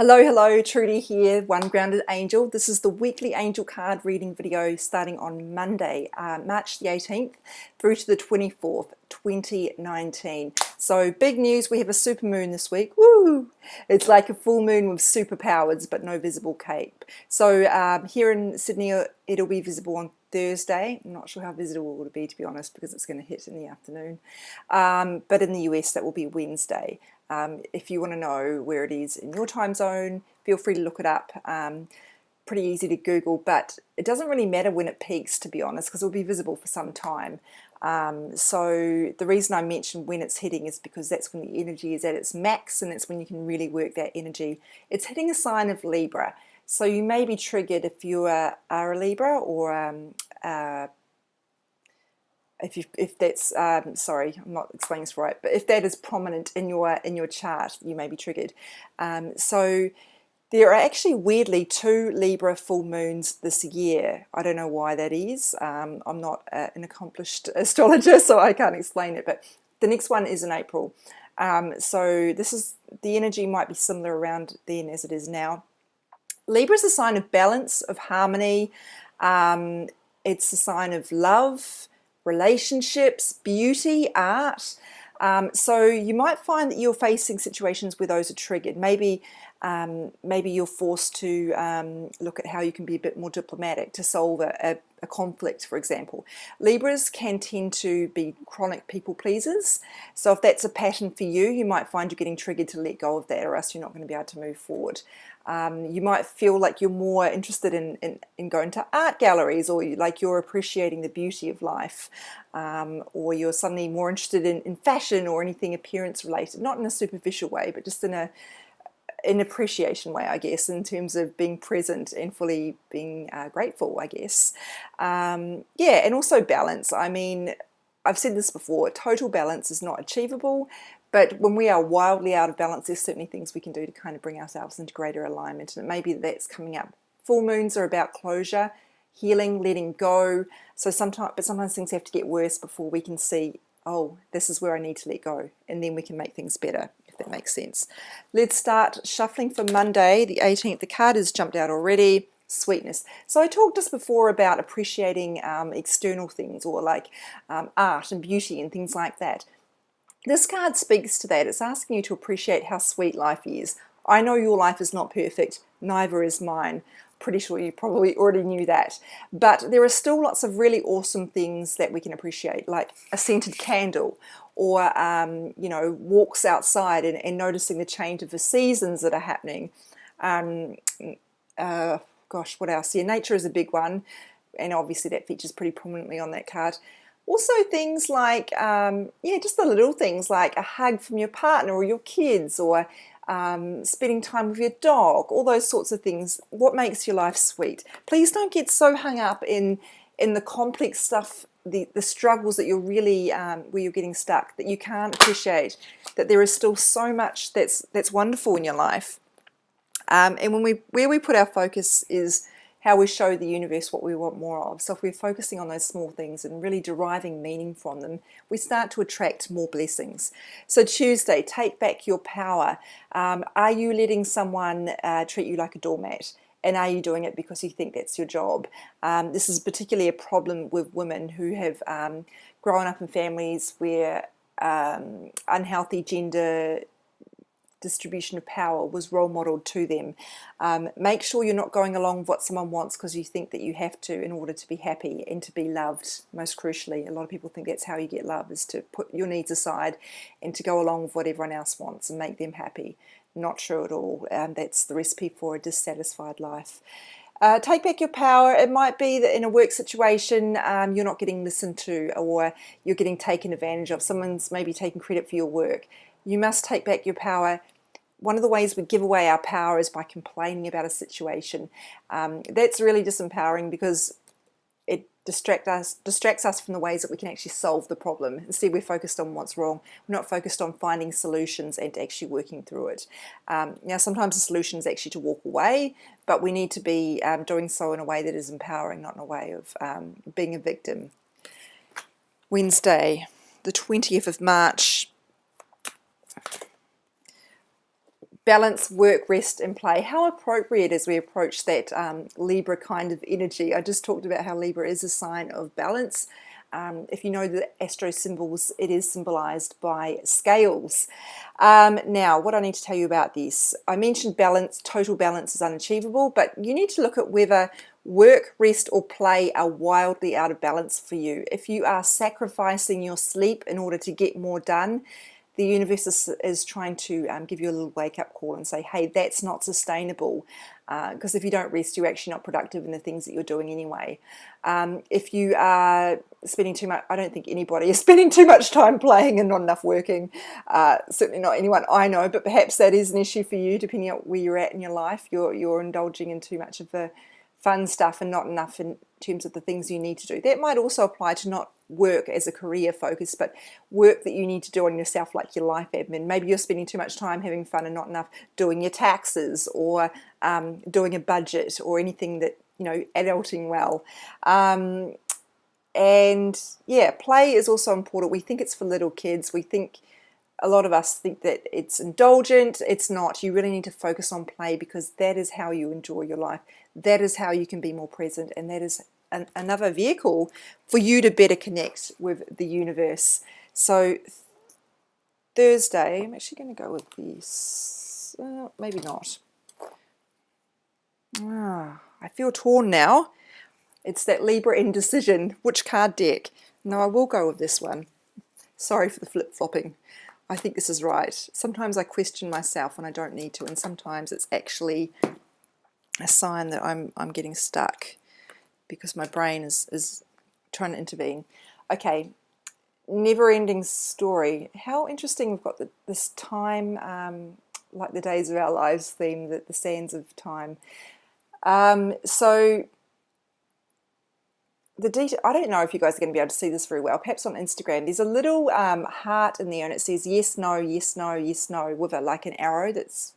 Hello, Trudy here, One Grounded Angel. This is the weekly angel card reading video starting on Monday, March the 18th through to the 24th, 2019. So big news, we have a super moon this week. Woo! It's like a full moon with superpowers but no visible cape. So here in Sydney it'll be visible on Thursday. I'm not sure how visible it will be, to be honest, because it's going to hit in the afternoon. But in the US that will be Wednesday. If you want to know where it is in your time zone, feel free to look it up. Pretty easy to Google, but it doesn't really matter when it peaks, to be honest, because it will be visible for some time. So the reason I mentioned when it's hitting is because that's when the energy is at its max, and that's when you can really work that energy. It's hitting a sign of Libra, so you may be triggered if you are a Libra, or if that's sorry, I'm not explaining this right, but if that is prominent in your chart, you may be triggered. So there are actually weirdly 2 Libra full moons this year. I don't know why that is. I'm not an accomplished astrologer, so I can't explain it, but the next one is in April. So this is, the energy might be similar around then as it is now. Libra is a sign of balance, of harmony. It's a sign of love, relationships, beauty, art. So you might find that you're facing situations where those are triggered. Maybe you're forced to look at how you can be a bit more diplomatic to solve a conflict, for example. Libras can tend to be chronic people pleasers. So if that's a pattern for you, you might find you're getting triggered to let go of that, or else you're not going to be able to move forward. You might feel like you're more interested in going to art galleries, or like you're appreciating the beauty of life, or you're suddenly more interested in fashion or anything appearance related, not in a superficial way, but just in an appreciation way, I guess, in terms of being present and fully being grateful, I guess. Yeah, and also balance. I mean, I've said this before, total balance is not achievable, but when we are wildly out of balance, there's certainly things we can do to kind of bring ourselves into greater alignment, and it may be that's coming up. Full moons are about closure, healing, letting go. So sometimes things have to get worse before we can see, oh, this is where I need to let go, and then we can make things better, if that makes sense. Let's start shuffling for Monday, the 18th. The card has jumped out already. Sweetness. So I talked just before about appreciating external things, or like art and beauty and things like that. This card speaks to that. It's asking you to appreciate how sweet life is. I know your life is not perfect, neither is mine. Pretty sure you probably already knew that, but there are still lots of really awesome things that we can appreciate, like a scented candle, or you know, walks outside and noticing the change of the seasons that are happening. Gosh, what else? Yeah, nature is a big one, and obviously that features pretty prominently on that card. Also things like, yeah, just the little things like a hug from your partner or your kids, or spending time with your dog, all those sorts of things. What makes your life sweet? Please don't get so hung up in the complex stuff, the struggles that you're really, where you're getting stuck, that you can't appreciate that there is still so much that's wonderful in your life. And where we put our focus is how we show the universe what we want more of. So if we're focusing on those small things and really deriving meaning from them, we start to attract more blessings. So Tuesday, take back your power. Are you letting someone treat you like a doormat? And are you doing it because you think that's your job? This is particularly a problem with women who have grown up in families where unhealthy gender distribution of power was role modeled to them. Make sure you're not going along with what someone wants because you think that you have to in order to be happy and to be loved. Most crucially, a lot of people think that's how you get love, is to put your needs aside and to go along with what everyone else wants and make them happy. Not true at all. That's the recipe for a dissatisfied life. Take back your power. It might be that in a work situation you're not getting listened to, or you're getting taken advantage of. Someone's maybe taking credit for your work. You must take back your power. One of the ways we give away our power is by complaining about a situation. That's really disempowering, because it distracts us from the ways that we can actually solve the problem. Instead, we're focused on what's wrong. We're not focused on finding solutions and actually working through it. Now, sometimes the solution is actually to walk away, but we need to be doing so in a way that is empowering, not in a way of being a victim. Wednesday, the 20th of March. balance, work, rest, and play. How appropriate as we approach that Libra kind of energy. I just talked about how Libra is a sign of balance. If you know the astro symbols, it is symbolized by scales. Now, what I need to tell you about this, I mentioned balance, total balance is unachievable, but you need to look at whether work, rest, or play are wildly out of balance for you. If you are sacrificing your sleep in order to get more done, the universe is trying to give you a little wake-up call and say, hey, that's not sustainable, because if you don't rest, you're actually not productive in the things that you're doing anyway. If you are spending too much, I don't think anybody is spending too much time playing and not enough working, certainly not anyone I know, but perhaps that is an issue for you, depending on where you're at in your life. You're indulging in too much of the fun stuff and not enough in terms of the things you need to do. That might also apply to not work as a career focus, but work that you need to do on yourself, like your life admin. Maybe you're spending too much time having fun and not enough doing your taxes, or doing a budget, or anything that, you know, adulting well. And yeah, play is also important. We think it's for little kids. A lot of us think that it's indulgent. It's not. You really need to focus on play, because that is how you enjoy your life. That is how you can be more present, and that is another vehicle for you to better connect with the universe. So Thursday, I'm actually going to go with this. Maybe not. I feel torn now. It's that Libra indecision. Which card deck? No, I will go with this one. Sorry for the flip-flopping. I think this is right. Sometimes I question myself when I don't need to, and sometimes it's actually a sign that I'm getting stuck because my brain is trying to intervene. Okay, never-ending story. How interesting we've got this time, like the days of our lives theme, the sands of time. So the detail, I don't know if you guys are going to be able to see this very well, perhaps on Instagram. There's a little heart in there, and it says yes, no, yes, no, yes, no, with like an arrow that's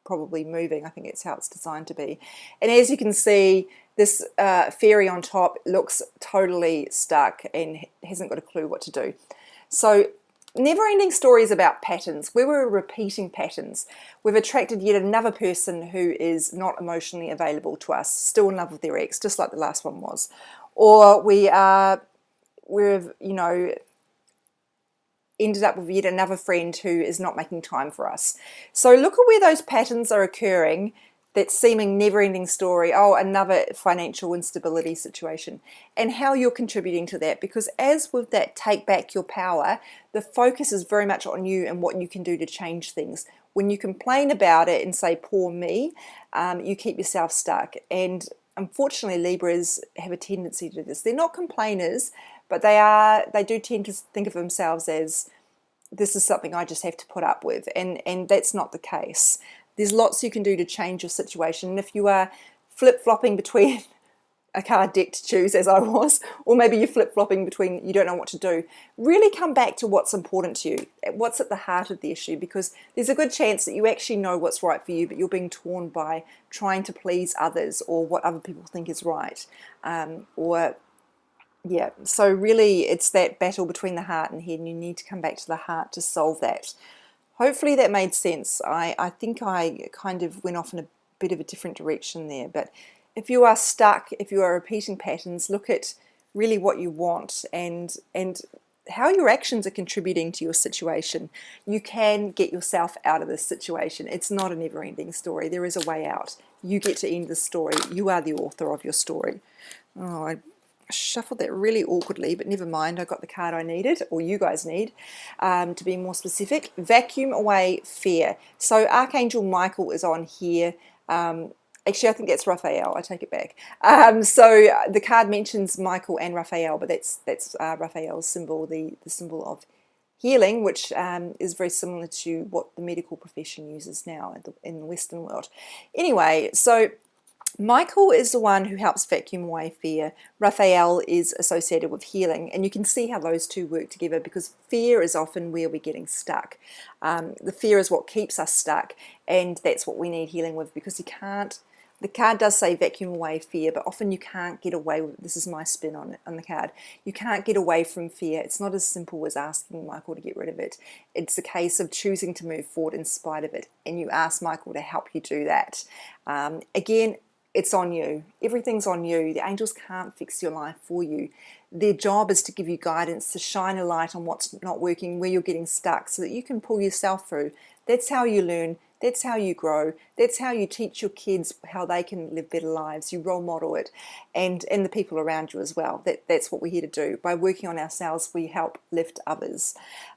probably moving. I think it's how it's designed to be. And as you can see, this fairy on top looks totally stuck and hasn't got a clue what to do. So never-ending stories about patterns, where we're repeating patterns. We've attracted yet another person who is not emotionally available to us, still in love with their ex, just like the last one was. Or we've, you know, ended up with yet another friend who is not making time for us. So look at where those patterns are occurring, that seeming never-ending story, oh, another financial instability situation, and how you're contributing to that. Because as with that take back your power, the focus is very much on you and what you can do to change things. When you complain about it and say, poor me, you keep yourself stuck. And unfortunately, Libras have a tendency to do this. They're not complainers, but they do tend to think of themselves as, this is something I just have to put up with, and that's not the case. There's lots you can do to change your situation, and if you are flip-flopping between a card deck to choose, as I was, or maybe you're flip-flopping between you don't know what to do, really come back to what's important to you, what's at the heart of the issue, because there's a good chance that you actually know what's right for you, but you're being torn by trying to please others or what other people think is right, yeah, so really it's that battle between the heart and head, and you need to come back to the heart to solve that. Hopefully that made sense. I think I kind of went off in a bit of a different direction there, but if you are stuck, if you are repeating patterns, look at really what you want and how your actions are contributing to your situation. You can get yourself out of this situation. It's not a never-ending story. There is a way out. You get to end the story. You are the author of your story. Oh, I shuffled that really awkwardly, but never mind. I got the card I needed, or you guys need, to be more specific. Vacuum away fear. So Archangel Michael is on here. Actually, I think that's Raphael. I take it back. So the card mentions Michael and Raphael, but that's Raphael's symbol, the symbol of healing, which is very similar to what the medical profession uses now in the Western world. Anyway, so Michael is the one who helps vacuum away fear. Raphael is associated with healing, and you can see how those two work together, because fear is often where we're getting stuck. The fear is what keeps us stuck, and that's what we need healing with, because you can't, The card does say vacuum away fear, but often you can't get away with, this is my spin on it, on the card, you can't get away from fear. It's not as simple as asking Michael to get rid of it. It's a case of choosing to move forward in spite of it, and you ask Michael to help you do that. Again, it's on you. Everything's on you. The angels can't fix your life for you. Their job is to give you guidance, to shine a light on what's not working, where you're getting stuck, so that you can pull yourself through. That's how you learn. That's how you grow. That's how you teach your kids how they can live better lives. You role model it, and the people around you as well. That's what we're here to do. By working on ourselves, we help lift others.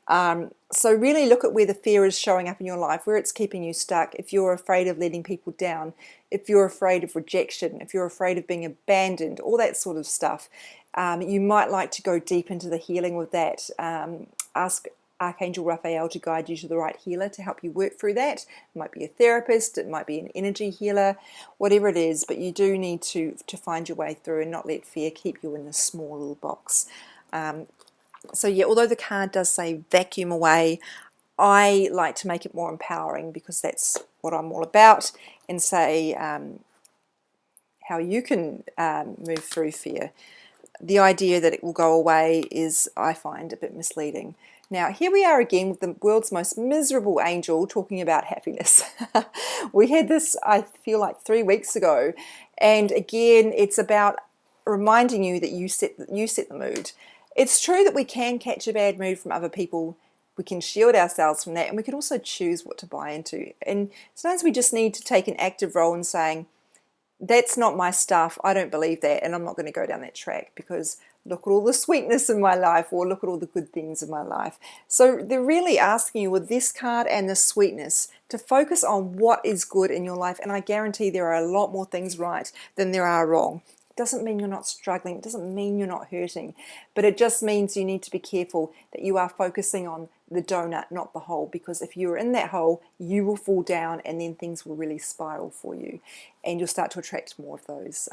So really look at where the fear is showing up in your life, where it's keeping you stuck. If you're afraid of letting people down, if you're afraid of rejection, if you're afraid of being abandoned, all that sort of stuff, you might like to go deep into the healing with that. Ask Archangel Raphael to guide you to the right healer to help you work through that. It might be a therapist, it might be an energy healer, whatever it is, but you do need to find your way through and not let fear keep you in this small little box. So yeah, although the card does say vacuum away, I like to make it more empowering, because that's what I'm all about, and say how you can move through fear. The idea that it will go away is, I find, a bit misleading. Now, here we are again with the world's most miserable angel talking about happiness. We had this, I feel like, 3 weeks ago. And again, it's about reminding you that you set the mood. It's true that we can catch a bad mood from other people. We can shield ourselves from that. And we can also choose what to buy into. And sometimes we just need to take an active role in saying, that's not my stuff, I don't believe that, and I'm not going to go down that track, because look at all the sweetness in my life, or look at all the good things in my life. So they're really asking you with this card and the sweetness to focus on what is good in your life, and I guarantee there are a lot more things right than there are wrong. It doesn't mean you're not struggling, it doesn't mean you're not hurting, but it just means you need to be careful that you are focusing on the donut, not the hole, because if you're in that hole, you will fall down, and then things will really spiral for you, and you'll start to attract more of those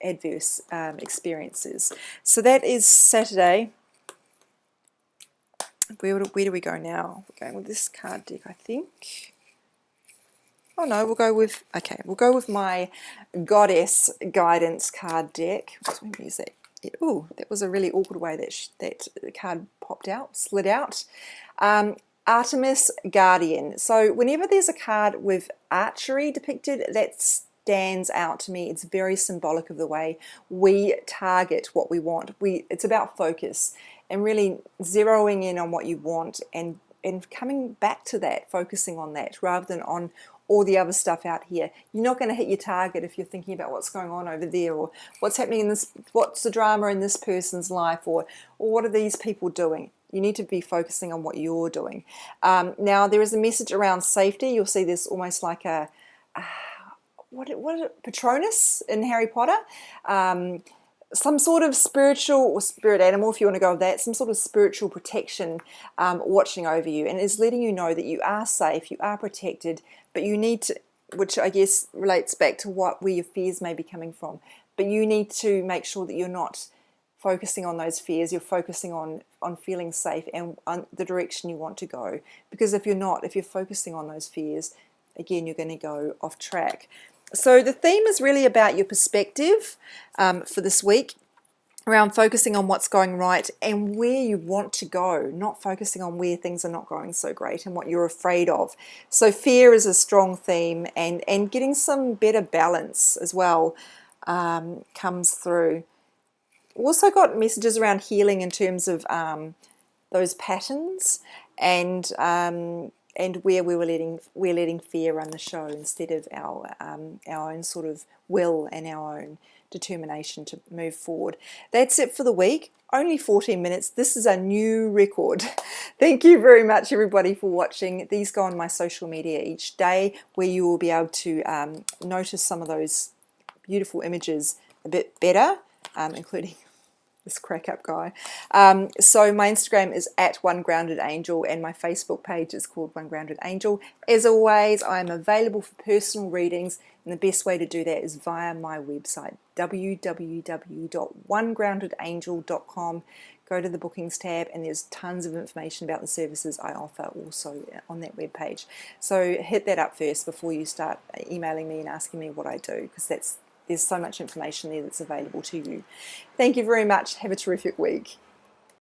adverse experiences. So that is Saturday. Where do we go now? We're going with this card deck, I think. Oh no, we'll go with my Goddess Guidance card deck. So use that. Oh, that was a really awkward way that card popped out, slid out. Artemis Guardian. So whenever there's a card with archery depicted, that stands out to me. It's very symbolic of the way we target what we want. It's about focus and really zeroing in on what you want, and coming back to that, focusing on that rather than on all the other stuff out here. You're not going to hit your target if you're thinking about what's going on over there, or what's happening in this, what's the drama in this person's life, or what are these people doing. You need to be focusing on what you're doing. Now there is a message around safety. You'll see this almost like a what is it, Patronus in Harry Potter. Some sort of spiritual or spirit animal, if you want to go with that, some sort of spiritual protection watching over you, and is letting you know that you are safe, you are protected, but you need to, which I guess relates back to where your fears may be coming from, but you need to make sure that you're not focusing on those fears, you're focusing on feeling safe and on the direction you want to go. Because if you're focusing on those fears, again, you're going to go off track. So the theme is really about your perspective for this week, around focusing on what's going right and where you want to go, not focusing on where things are not going so great and what you're afraid of. So fear is a strong theme, and getting some better balance as well comes through. Also got messages around healing in terms of those patterns, and where we're letting fear run the show instead of our own sort of will and our own determination to move forward. That's it for the week. Only 14 minutes. This is a new record. Thank you very much, everybody, for watching. These go on my social media each day, where you will be able to notice some of those beautiful images a bit better, including this crack up guy. So my Instagram is @OneGroundedAngel, and my Facebook page is called One Grounded Angel. As always, I am available for personal readings, and the best way to do that is via my website, www.onegroundedangel.com. go to the bookings tab, and there's tons of information about the services I offer also on that web page. So hit that up first before you start emailing me and asking me what I do, because there's so much information there that's available to you. Thank you very much. Have a terrific week.